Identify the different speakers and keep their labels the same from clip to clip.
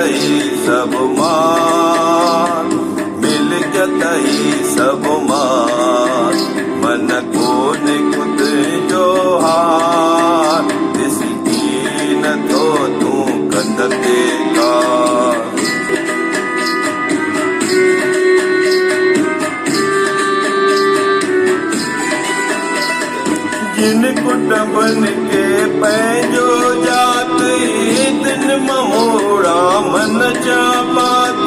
Speaker 1: तई सब मान, मिल तई सब मान, मन को निकुत जो हार, इसकी न तो तू कंदते का। जिन कुटुंबन के पैजो जात, दिन ममोड़ा मन जा बात।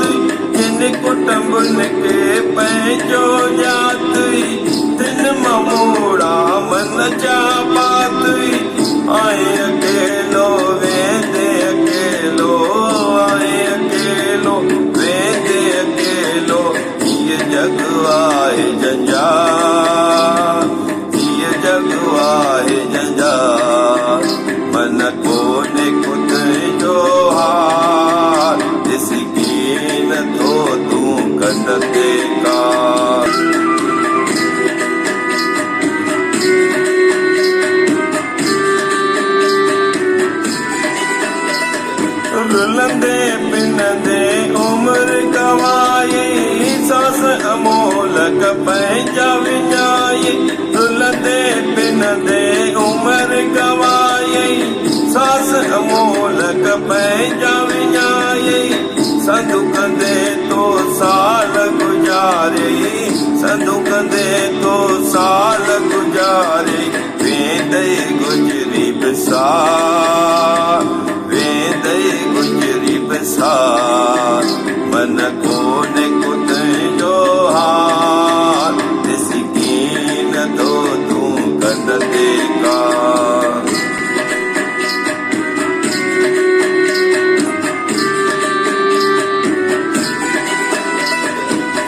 Speaker 1: जिन कुटुंबन के पैजो जात, दिन ममोड़ा मन जा बात। आए अकेलो वेंदे अकेलो, आए अकेलो वेंदे अकेलो, ये जग आहे जंजाल, ये जग आहे जंजाल। मन को निकुत जो हार, इसकी न तो तू कंदते का। रुलंदे पिनंदे उम्र गवाई, सांस अमोलक पंहिंजा विञाई। रुलंदे पिनंदे उम्र गवाई, सांस अमोलक पंहिंजा विञाई। संदु कंदे तो साल गुजारे, संदु कंदे तो साल गुजारे। वेंदे गुजरी बिसार, वेंदे गुजरी बिसार। मन को निकुत जो हार, इसकी न तो तू कंदते का।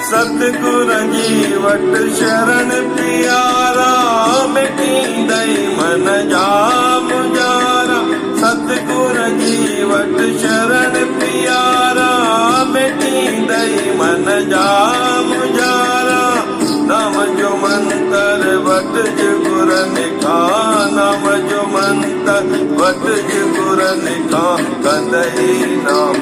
Speaker 1: सतगुर जी वट शरण प्यारा, मिटींदई मन जा मुजारा। सतगुर जी वट शरण प्यारा, मिटींदई मन जा मुजारा। नाम जो मंत्र वट गुर निखा, नाम जो मंत्र वट गुर निखा। कंदई नाम